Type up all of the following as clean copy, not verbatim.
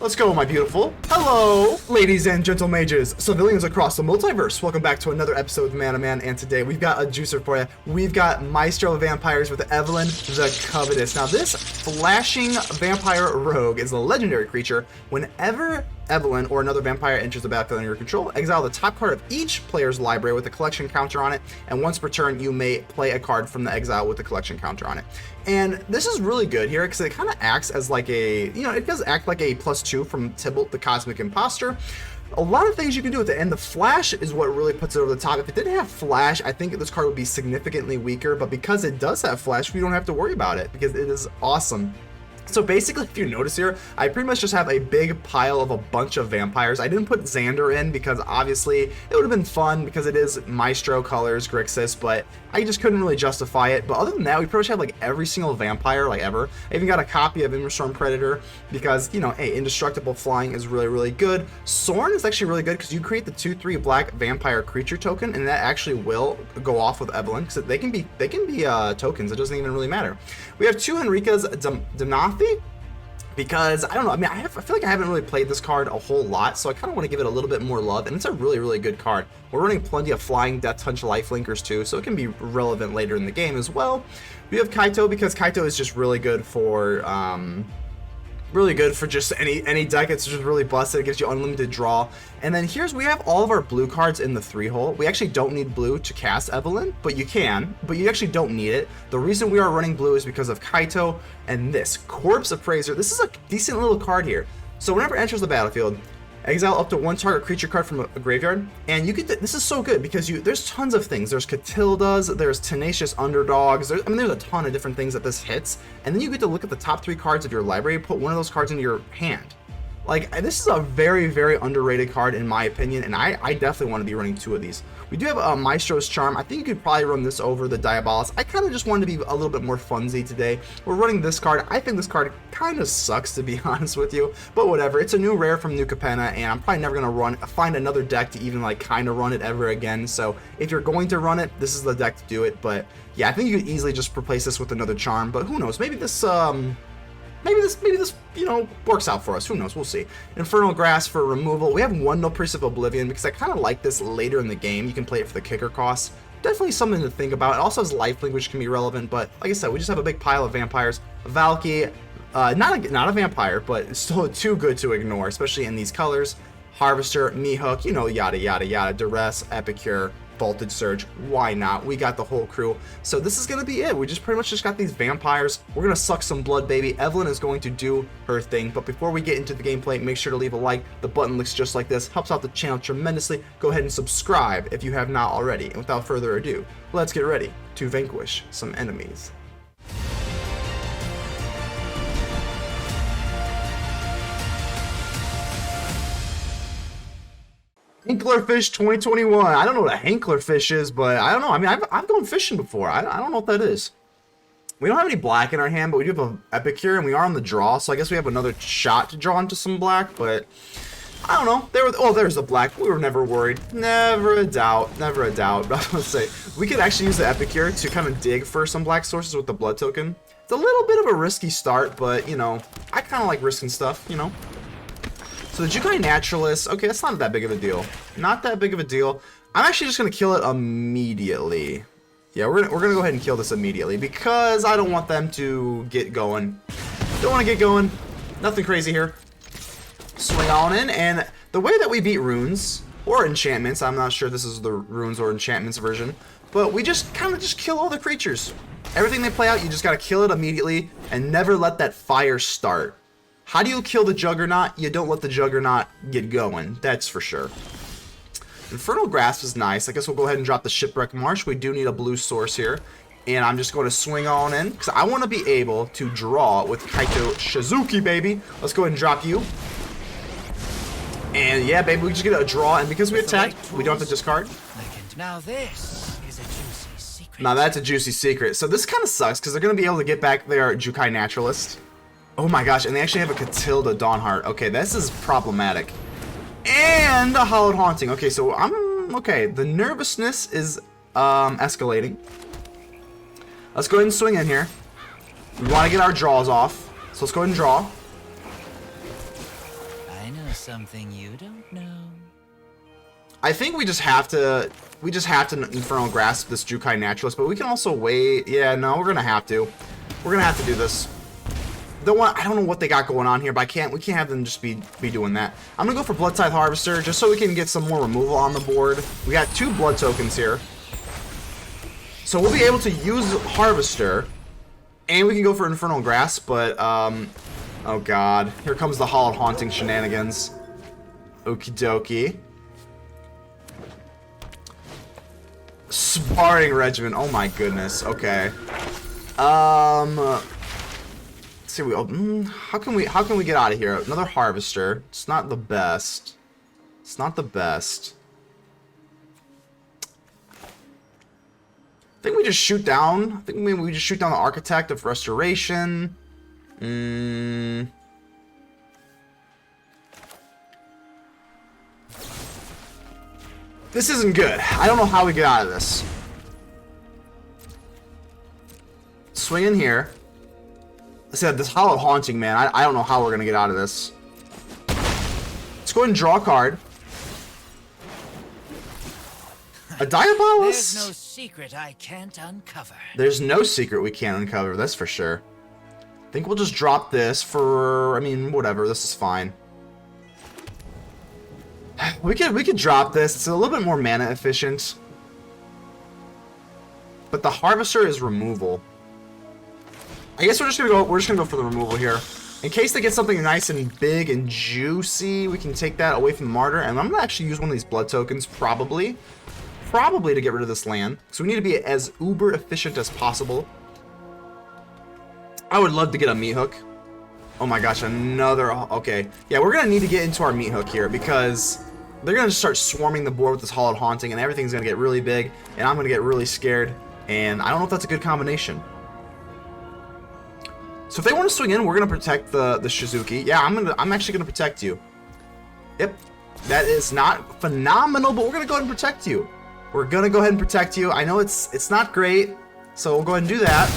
Let's go, my beautiful. Hello, ladies and gentlemages, civilians across the multiverse. Welcome back to another episode of ManaManor, and today we've got a juicer for you. We've got Maestro Vampires with Evelyn the Covetous. Now, this flashing vampire rogue is a legendary creature. Whenever Evelyn or another vampire enters the battlefield under your control, exile the top card of each player's library with a collection counter on it, and once per turn, you may play a card from the exile with the collection counter on it. And this is really good here because it kind of acts as like a, it does act like a +2 from Tybalt the Cosmic Imposter. A lot of things you can do with it, and the flash is what really puts it over the top. If it didn't have flash, I think this card would be significantly weaker, but because it does have flash, we don't have to worry about it because it is awesome. So basically, if you notice here, I pretty much just have a big pile of a bunch of vampires. I didn't put Xander in because obviously it would have been fun because it is Maestro colors, Grixis, but I just couldn't really justify it. But other than that, we pretty much have like every single vampire like ever. I even got a copy of Immersturm Predator because, hey, indestructible flying is really, really good. Sorin is actually really good because you create the 2/3 black vampire creature token, and that actually will go off with Evelyn because they can be tokens. It doesn't even really matter. We have two Henrikas Domnathi, because I don't know, I feel like I haven't really played this card a whole lot, so I kind of want to give it a little bit more love, and it's a really, really good card. We're running plenty of flying Death Touch lifelinkers too, so it can be relevant later in the game as well. We have Kaito because Kaito is just really good for just any deck. It's just really busted. It gives you unlimited draw. And then we have all of our blue cards in the 3-hole. We actually don't need blue to cast Evelyn, but you can, but you actually don't need it. The reason we are running blue is because of Kaito and this Corpse Appraiser. This is a decent little card here. So whenever it enters the battlefield, exile up to one target creature card from a graveyard, and you get this is so good because there's tons of things. There's Catildas, there's Tenacious Underdogs, there's a ton of different things that this hits, and then you get to look at the top 3 cards of your library, put one of those cards into your hand. Like, this is a very, very underrated card in my opinion, and I definitely want to be running 2 of these. We do have a Maestros Charm. I think you could probably run this over the Diabolist. I kind of just wanted to be a little bit more funsy today. We're running this card. I think this card kind of sucks, to be honest with you, but whatever. It's a new rare from new Capenna, and I'm probably never going to find another deck to even like kind of run it ever again. So if you're going to run it, this is the deck to do it. But yeah, I think you could easily just replace this with another Charm, but who knows? Maybe this works out for us. Who knows? We'll see. Infernal Grasp for removal. We have one Nullpriest of Oblivion because I kind of like this later in the game. You can play it for the kicker cost. Definitely something to think about. It also has lifelink, which can be relevant, but like I said, we just have a big pile of vampires. Valki, not a vampire, but still too good to ignore, especially in these colors. Harvester, Meathook, yada, yada, yada. Duress, Epicure, Voltage Surge, why not? We got the whole crew. So this is gonna be it. We just pretty much got these vampires. We're gonna suck some blood, baby. Evelyn is going to do her thing, but before we get into the gameplay, make sure to leave a like. The button looks just like this, helps out the channel tremendously. Go ahead and subscribe if you have not already, and without further ado, let's get ready to vanquish some enemies. Hanklerfish 2021. I don't know what a Hanklerfish is, but I don't know. I've gone fishing before. I don't know what that is. We don't have any black in our hand, but we do have an Epicure, and we are on the draw, so I guess we have another shot to draw into some black, but I don't know. There's the black. We were never worried. Never a doubt. Never a doubt. But let's say we could actually use the Epicure to kind of dig for some black sources with the blood token. It's a little bit of a risky start, but, I kind of like risking stuff, So the Jukai Naturalist, okay, that's not that big of a deal. Not that big of a deal. I'm actually just gonna kill it immediately. Yeah, we're gonna go ahead and kill this immediately because I don't want them to get going. Don't want to get going. Nothing crazy here. Swing on in, and the way that we beat runes or enchantments, I'm not sure this is the runes or enchantments version, but we just kind of just kill all the creatures. Everything they play out, you just gotta kill it immediately and never let that fire start. How do you kill the Juggernaut? You don't let the Juggernaut get going, that's for sure. Infernal Grasp is nice. I guess we'll go ahead and drop the Shipwreck Marsh. We do need a blue source here. And I'm just going to swing on in, because I want to be able to draw with Kaito Shizuki, baby. Let's go ahead and drop you. And yeah, baby, we just get a draw, and because we attack, we don't have to discard. Now this is a juicy secret. Now that's a juicy secret. So this kind of sucks, because they're going to be able to get back their Jukai Naturalist. Oh my gosh, and they actually have a Catilda Dawnheart. Okay, this is problematic. And a Hallowed Haunting. Okay, so okay. The nervousness is escalating. Let's go ahead and swing in here. We want to get our draws off. So let's go ahead and draw. something you don't know. I think we just have to Infernal Grasp this Jukai Naturalist, but we can also wait. Yeah, no, we're gonna have to. We're gonna have to do this. I don't know what they got going on here, but we can't have them just be doing that. I'm gonna go for Bloodtithe Harvester just so we can get some more removal on the board. We got 2 blood tokens here. So we'll be able to use Harvester, and we can go for Infernal Grasp, but, oh god. Here comes the Hallowed Haunting shenanigans. Okie dokie. Sparring Regiment, oh my goodness, okay. Let's see, how can we get out of here? Another Harvester. It's not the best. It's not the best. I think we just shoot down. I think maybe we just shoot down the Architect of Restoration. This isn't good. I don't know how we get out of this. Swing in here. I said this Hallowed Haunting, man. I don't know how we're gonna get out of this. Let's go ahead and draw a card. A Diabolist? There's no secret I can't uncover. There's no secret we can't uncover, that's for sure. I think we'll just drop this for, I mean, whatever, this is fine. We could drop this. It's a little bit more mana efficient. But the Harvester is removal. I guess we're just gonna go for the removal here. In case they get something nice and big and juicy, we can take that away from the Martyr, and I'm gonna actually use one of these blood tokens, probably to get rid of this land. So we need to be as uber efficient as possible. I would love to get a Meathook. Oh my gosh, another, okay. Yeah, we're gonna need to get into our Meathook here because they're gonna start swarming the board with this Hallowed Haunting and everything's gonna get really big and I'm gonna get really scared, and I don't know if that's a good combination. So if they want to swing in, we're gonna protect the Shizuki. Yeah, I'm actually gonna protect you. Yep, that is not phenomenal, but we're gonna go ahead and protect you. We're gonna go ahead and protect you. I know it's not great, so we'll go ahead and do that.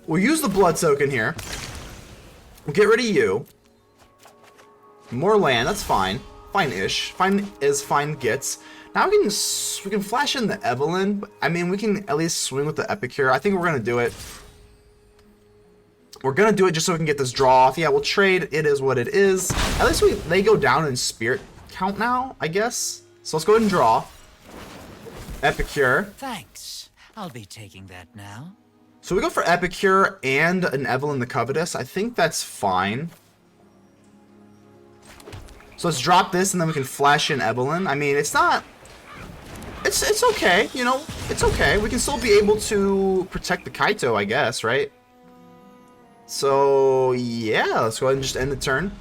We'll use the blood token here. We'll get rid of you. More land, that's fine. Fine-ish. Fine as fine gets. Now we can flash in the Evelyn. I mean, we can at least swing with the Epicure. I think we're gonna do it. We're gonna do it just so we can get this draw off. Yeah, we'll trade. It is what it is. At least they go down in spirit count now, I guess. So let's go ahead and draw. Epicure. Thanks. I'll be taking that now. So we go for Epicure and an Evelyn the Covetous. I think that's fine. So let's drop this and then we can flash in Evelyn. I mean, it's not... It's okay, you know? It's okay. We can still be able to protect the Kaito, I guess, right? So, yeah. Let's go ahead and just end the turn.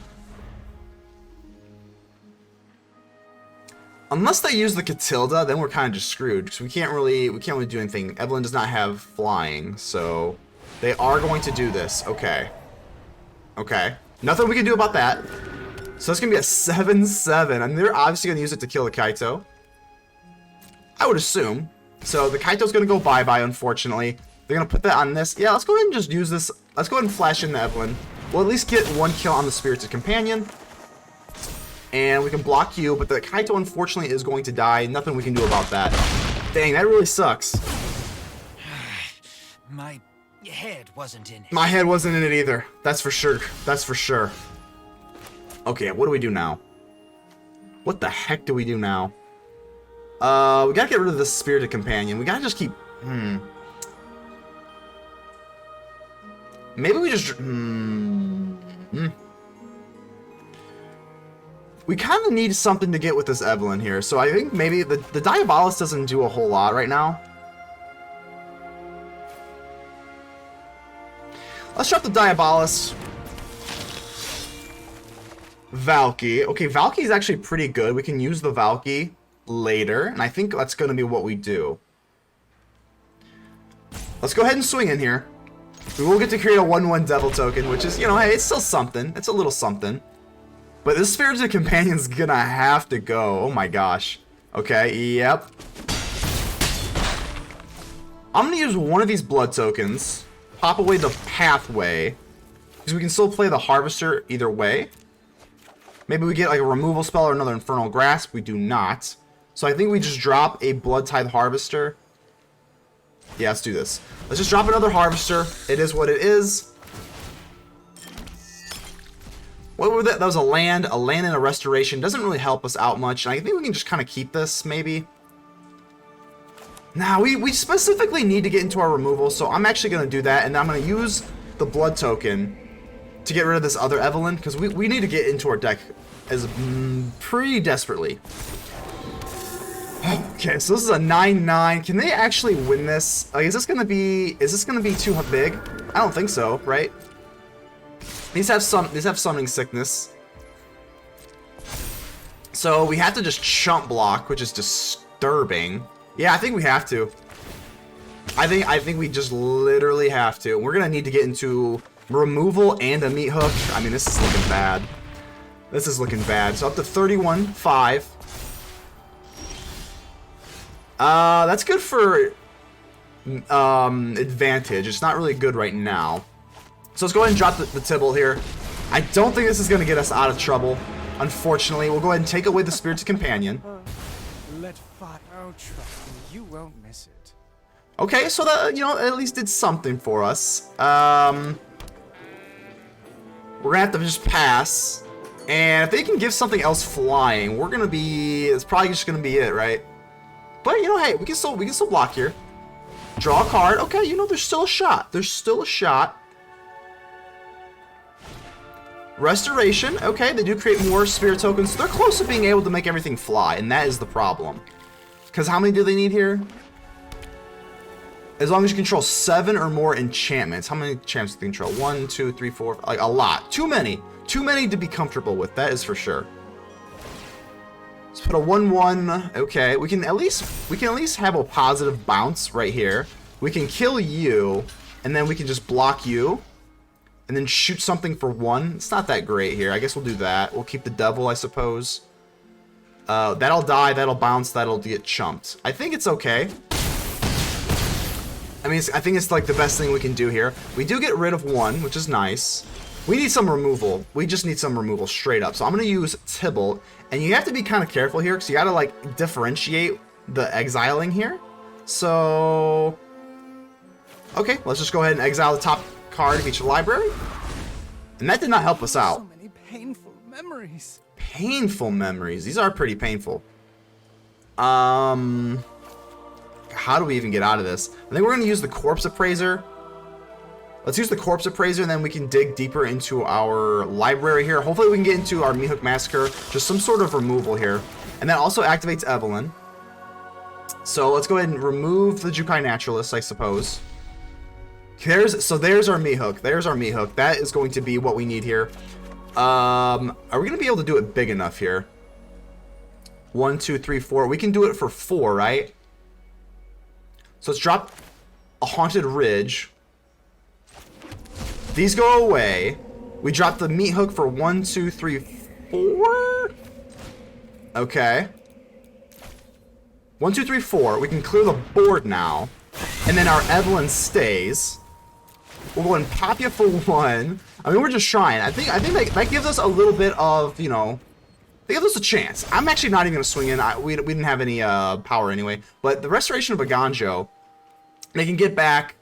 Unless they use the Catilda, then we're kind of just screwed because we can't really do anything. Evelyn does not have flying, so they are going to do this. Okay. Okay. Nothing we can do about that. So it's gonna be a 7/7, and they're obviously gonna use it to kill the Kaito. I would assume. So the Kaito's gonna go bye-bye, unfortunately. They're gonna put that on this. Yeah, let's go ahead and just use this. Let's go ahead and flash in the Evelyn. We'll at least get one kill on the Spirited Companion. And we can block you, but the Kaito unfortunately is going to die. Nothing we can do about that. Dang, that really sucks. My head wasn't in it. My head wasn't in it either. That's for sure. That's for sure. Okay, what do we do now? What the heck do we do now? We gotta get rid of the Spirited Companion. We gotta just keep... Maybe we just... We kind of need something to get with this Evelyn here. So I think maybe the Diabolist doesn't do a whole lot right now. Let's drop the Diabolist. Valki. Okay, Valki is actually pretty good. We can use the Valki later, and I think that's going to be what we do. Let's go ahead and swing in here. We will get to create a 1/1 Devil token, which is, you know, hey, it's still something. It's a little something. But this Spirited Companion's gonna have to go. Oh my gosh. Okay, yep. I'm gonna use one of these blood tokens. Pop away the Pathway. Because we can still play the Harvester either way. Maybe we get like a removal spell or another Infernal Grasp. We do not. So I think we just drop a Bloodtithe Harvester. Yeah, let's do this. Let's just drop another Harvester. It is what it is. What was that? That was a land and a restoration. Doesn't really help us out much. And I think we can just kind of keep this, maybe. Now, we specifically need to get into our removal, so I'm actually going to do that, and I'm going to use the blood token to get rid of this other Evelyn, because we need to get into our deck as pretty desperately. Okay, so this is a 9/9. Can they actually win this? Like, is this gonna be too big? I don't think so, right? These have summoning sickness. So we have to just chump block, which is disturbing. Yeah, I think we have to. I think we just literally have to. We're gonna need to get into removal and a Meathook. I mean, this is looking bad. This is looking bad. So up to 31-5. That's good for advantage. It's not really good right now. So let's go ahead and drop the Tibble here. I don't think this is going to get us out of trouble. Unfortunately, we'll go ahead and take away the Spirited Companion. Let fire. Oh, trust me, you won't miss it. Okay, so that, you know, at least did something for us. We're gonna have to just pass. And if they can give something else flying, we're gonna be. It's probably just gonna be it, right? But you know, hey, we can still block here. Draw a card. Okay, you know, there's still a shot. There's still a shot. Restoration. Okay, they do create more spirit tokens. So they're close to being able to make everything fly, and that is the problem. Because how many do they need here? As long as you control 7 or more enchantments. How many enchantments do they control? 1, 2, 3, 4. Like a lot. Too many. Too many to be comfortable with. That is for sure. Let's put a 1/1. Okay, we can at least have a positive bounce right here. We can kill you, and then we can just block you, and then shoot something for 1. It's not that great here. I guess we'll do that. We'll keep the devil, I suppose. That'll die. That'll bounce. That'll get chumped. I think it's okay. I mean, I think it's like the best thing we can do here. We do get rid of 1, which is nice. We need some removal. We just need some removal straight up. So I'm going to use Tibble. And you have to be kind of careful here because you got to like differentiate the exiling here. So, okay, let's just go ahead and exile the top card of each library. And that did not help us out. So many painful memories. Painful memories. These are pretty painful. How do we even get out of this? I think we're going to use the Corpse Appraiser. Let's use the Corpse Appraiser, and then we can dig deeper into our library here. Hopefully we can get into our Meathook Massacre. Just some sort of removal here. And that also activates Evelyn. So let's go ahead and remove the Jukai Naturalist, I suppose. So there's our Meathook. There's our Meathook. That is going to be what we need here. Are we going to be able to do it big enough here? 1, 2, 3, 4. We can do it for 4, right? So let's drop a Haunted Ridge. These go away. We drop the Meathook for 1, 2, 3, 4. Okay. 1, 2, 3, 4. We can clear the board now. And then our Evelyn stays. We'll go and pop you for 1. I mean, we're just trying. I think that gives us a little bit of, you know, they give us a chance. I'm actually not even going to swing in. We didn't have any power anyway. But the Restoration of Aganjo, they can get back.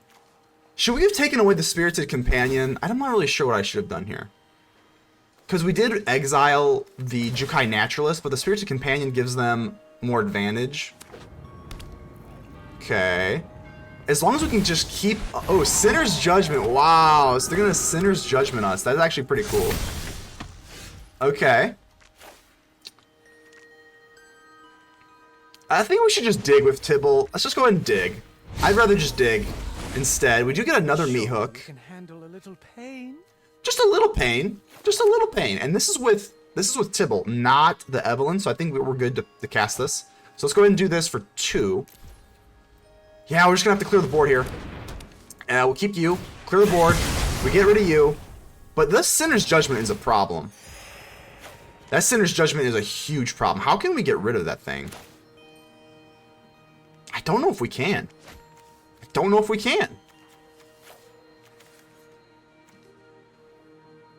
Should we have taken away the Spirited Companion? I'm not really sure what I should have done here. Because we did exile the Jukai Naturalist, but the Spirited Companion gives them more advantage. Okay. As long as we can just keep... Oh, Sinner's Judgment. Wow. So they're going to Sinner's Judgment us. That's actually pretty cool. Okay. I think we should just dig with Tibble. Let's just go ahead and dig. I'd rather just dig instead. We do get another Meathook. You can handle a little pain. Just a little pain. Just a little pain. And this is with Tibble, not the Evelyn. So I think we're good to cast this. So let's go ahead and do this for 2. Yeah, we're just going to have to clear the board here. We'll keep you. Clear the board. We get rid of you. But this Sinner's Judgment is a problem. That Sinner's Judgment is a huge problem. How can we get rid of that thing? I don't know if we can.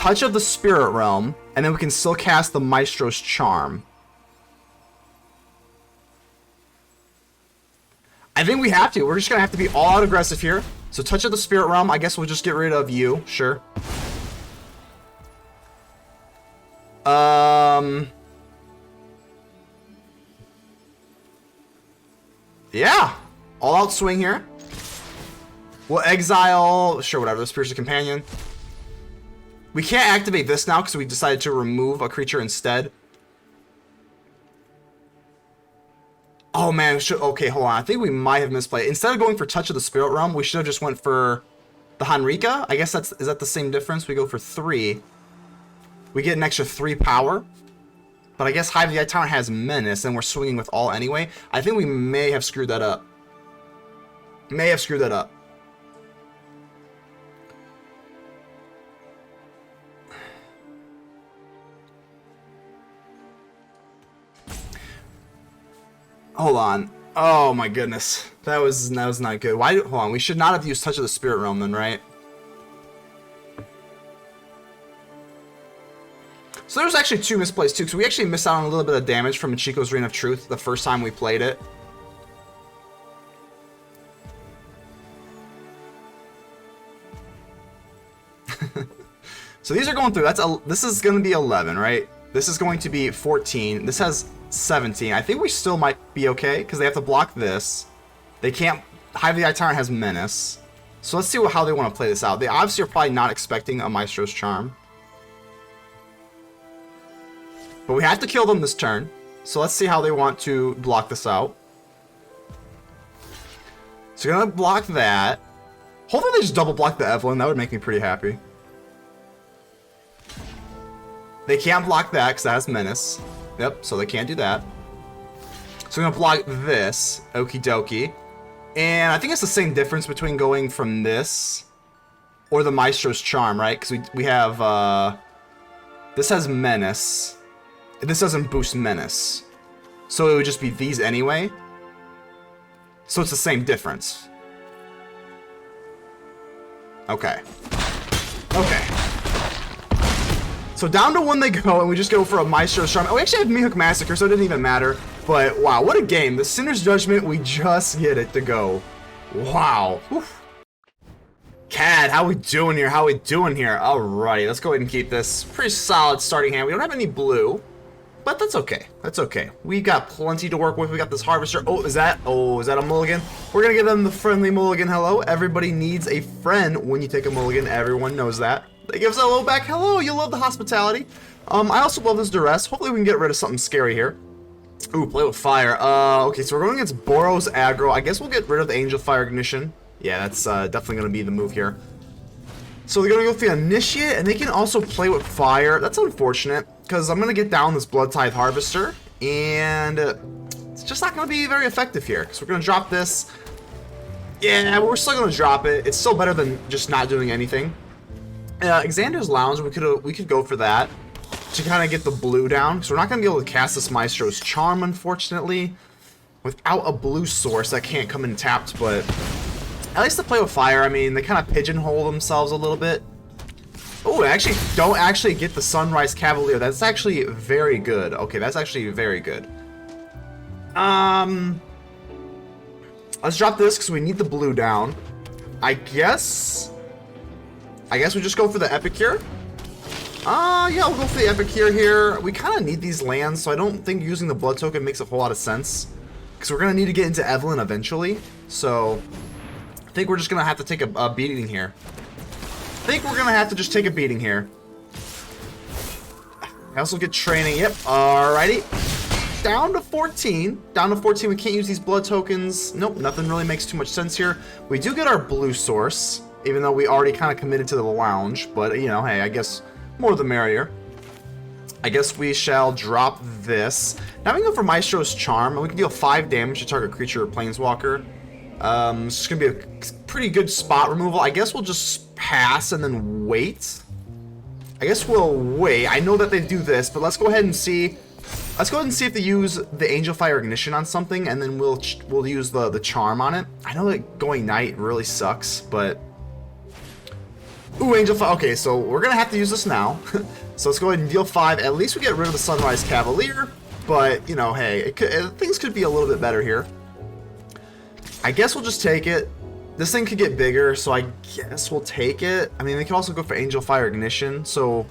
Touch of the Spirit Realm, and then we can still cast the Maestros Charm. I think we have to. We're just going to have to be all out aggressive here. So Touch of the Spirit Realm, I guess we'll just get rid of you. Sure. Yeah. All out swing here. We'll exile, sure, whatever, the Spiritual Companion. We can't activate this now because we decided to remove a creature instead. Oh man, okay, hold on. I think we might have misplayed. Instead of going for Touch of the Spirit Realm, we should have just went for the Henrika. I guess is that the same difference? We go for 3. We get an extra 3 power. But I guess Hive the Eye Tyrant has Menace, and we're swinging with all anyway. I think we may have screwed that up. May have screwed that up. Hold on. Oh my goodness. That was not good. Why? Hold on. We should not have used Touch of the Spirit Realm then, right? So there's actually 2 misplays too, because we actually missed out on a little bit of damage from Chico's Reign of Truth the first time we played it. So these are going through. This is going to be 11, right? This is going to be 14. This has 17. I think we still might be okay because they have to block this. They can't. Hive the Eye Tyrant has Menace. So let's see how they want to play this out. They obviously are probably not expecting a Maestros Charm. But we have to kill them this turn. So let's see how they want to block this out. So we're going to block that. Hopefully they just double block the Evelyn. That would make me pretty happy. They can't block that because that has Menace. Yep, so they can't do that. So we're going to block this. Okie dokie. And I think it's the same difference between going from this or the Maestro's Charm, right? Because we have... this has Menace. This doesn't boost Menace. So it would just be these anyway. So it's the same difference. Okay. Okay. So down to 1 they go, and we just go for a Maestro's Charm. Oh, we actually have Meathook Massacre, so it didn't even matter. But, wow, what a game. The Sinner's Judgment, we just get it to go. Wow. Oof. Cad, how we doing here? How we doing here? Alrighty, let's go ahead and keep this. Pretty solid starting hand. We don't have any blue, but that's okay. That's okay. We got plenty to work with. We got this Harvester. Oh, is that a mulligan? We're going to give them the friendly mulligan hello. Everybody needs a friend when you take a mulligan. Everyone knows that. They give us a little back hello. You love the hospitality. I also love this Duress. Hopefully we can get rid of something scary here. Ooh, play with fire. Okay, so we're going against Boros aggro. I guess we'll get rid of the Angel Fire Ignition. Yeah, that's definitely going to be the move here. So they're going to go for the Initiate, and they can also play with fire. That's unfortunate, because I'm going to get down this Bloodtithe Harvester, and it's just not going to be very effective here. So we're going to drop this. Yeah, we're still going to drop it. It's still better than just not doing anything. Xander's Lounge, we could go for that to kind of get the blue down. So we're not going to be able to cast this Maestro's Charm, unfortunately. Without a blue source, that can't come in tapped, but at least to play with fire, I mean, they kind of pigeonhole themselves a little bit. Oh, actually don't actually get the Sunrise Cavalier. That's actually very good. Okay, that's actually very good. Let's drop this because we need the blue down. I guess we just go for the Epicure. Yeah, we'll go for the Epicure here. We kind of need these lands, so I don't think using the blood token makes a whole lot of sense. Because we're going to need to get into Evelyn eventually. So I think we're just going to have to take a beating here. I think we're going to have to just take a beating here. I also get training. Yep. Alrighty. Down to 14. Down to 14. We can't use these blood tokens. Nope. Nothing really makes too much sense here. We do get our blue source, even though we already kind of committed to the lounge. But, you know, hey, I guess more the merrier. I guess we shall drop this. Now we can go for Maestro's Charm, and we can deal 5 damage to target creature or planeswalker. It's just going to be a pretty good spot removal. I guess we'll just pass and then wait. I guess we'll wait. I know that they do this, but let's go ahead and see. Let's go ahead and see if they use the Angel Fire Ignition on something, and then we'll use the Charm on it. I know that going Knight really sucks, but Ooh, Angel Fire. Okay, so we're gonna have to use this now. So let's go ahead and deal 5. At least we get rid of the Sunrise Cavalier. But, you know, hey, things could be a little bit better here. I guess we'll just take it. This thing could get bigger, so I guess we'll take it. I mean, they could also go for Angel Fire Ignition, so...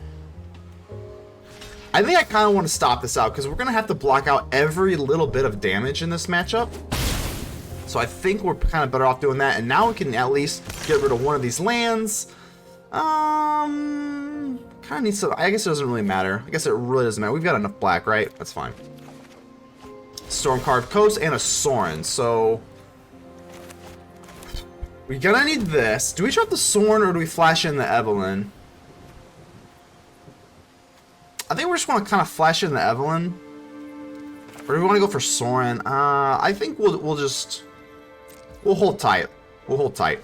I think I kind of want to stop this out, because we're going to have to block out every little bit of damage in this matchup. So I think we're kind of better off doing that, and now we can at least get rid of one of these lands. Kind of needs to... I guess it doesn't really matter. I guess it really doesn't matter. We've got enough black, right? That's fine. Stormcarved Coast and a Sorin, so... We're gonna need this. Do we drop the Sorin or do we flash in the Evelyn? I think we just want to kind of flash in the Evelyn. Or do we want to go for Sorin? I think we'll hold tight. We'll hold tight.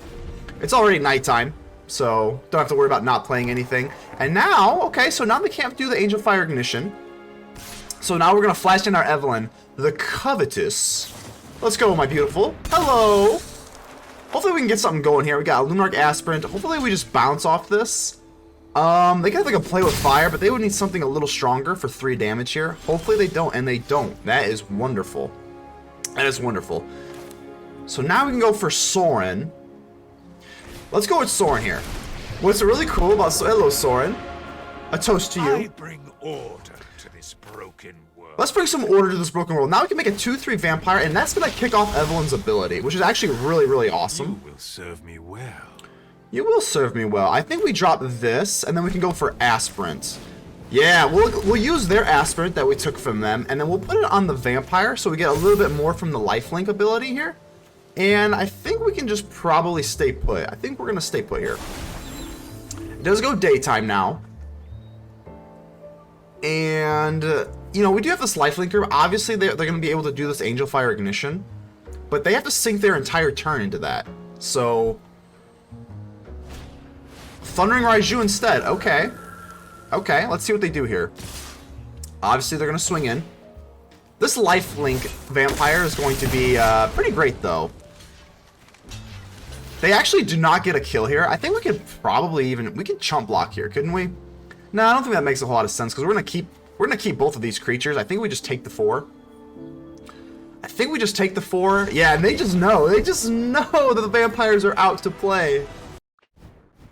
It's already nighttime, so don't have to worry about not playing anything. And now, okay, so now they can't do the Angel Fire Ignition. So now we're gonna flash in our Evelyn, the Covetous. Let's go, my beautiful. Hello. Hopefully we can get something going here. We got a Luminarch Aspirant. Hopefully we just bounce off this. They could have like a play with fire, but they would need something a little stronger for 3 damage here. Hopefully they don't, and they don't. That is wonderful. That is wonderful. So now we can go for Sorin. Let's go with Sorin here. What's really cool about hello Sorin. A toast to you. I bring order to this broken world. Let's bring some order to this broken world. Now we can make a 2/3 vampire, and that's gonna kick off Evelyn's ability, which is actually really, really awesome. You will serve me well. You will serve me well. I think we drop this, and then we can go for Aspirant. Yeah, we'll use their Aspirant that we took from them, and then we'll put it on the Vampire, so we get a little bit more from the Lifelink ability here. And I think we can just probably stay put. I think we're going to stay put here. It does go daytime now. And, you know, we do have this Lifelinker. Obviously, they're going to be able to do this Angel Fire Ignition. But they have to sink their entire turn into that. So... Thundering Raiju instead. Okay. Okay, let's see what they do here. Obviously, they're going to swing in. This Lifelink Vampire is going to be pretty great, though. They actually do not get a kill here. I think we could probably even... We could chump block here, couldn't we? No, I don't think that makes a whole lot of sense, because we're going to keep both of these creatures. I think we just take the 4. I think we just take the 4. Yeah, and they just know. They just know that the vampires are out to play.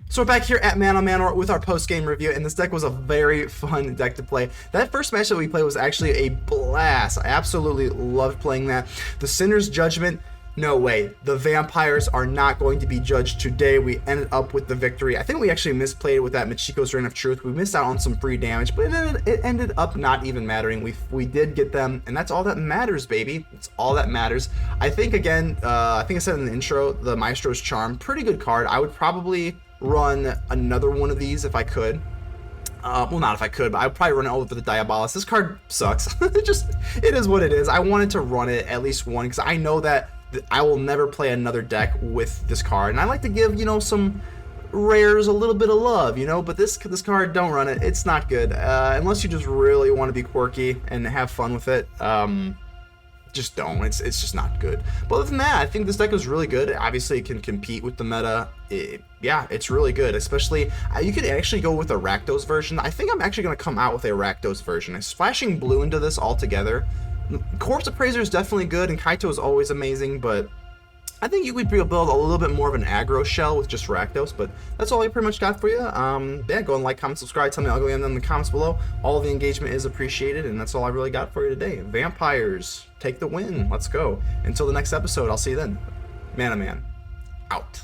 So we're back here at ManaManor with our post-game review, and this deck was a very fun deck to play. That first match that we played was actually a blast. I absolutely loved playing that. The Sinner's Judgment, no way. The vampires are not going to be judged today. We ended up with the victory. I think we actually misplayed with that Michiko's Reign of Truth. We missed out on some free damage, but it ended up not even mattering. We did get them, and that's all that matters, baby. It's all that matters. I think, again, I think I said in the intro, the Maestros Charm, pretty good card. I would probably run another one of these if I could. Well, not if I could, but I'd probably run it over the Diabolist. This card sucks. It is what it is. I wanted to run it at least one, because I know that I will never play another deck with this card. And I like to give, you know, some rares a little bit of love, you know, but this card, don't run it. It's not good. Unless you just really want to be quirky and have fun with it. Just don't. It's just not good. But other than that, I think this deck is really good. Obviously, it can compete with the meta. Yeah, it's really good. Especially, you could actually go with a Rakdos version. I think I'm actually going to come out with a Rakdos version. Splashing blue into this altogether. Corpse Appraiser is definitely good, and Kaito is always amazing, but I think you would be able to build a little bit more of an aggro shell with just Rakdos, but that's all I pretty much got for you. Yeah, go and like, comment, subscribe, tell me ugly and in the comments below. All of the engagement is appreciated, and that's all I really got for you today. Vampires, take the win. Let's go. Until the next episode, I'll see you then. Man, out.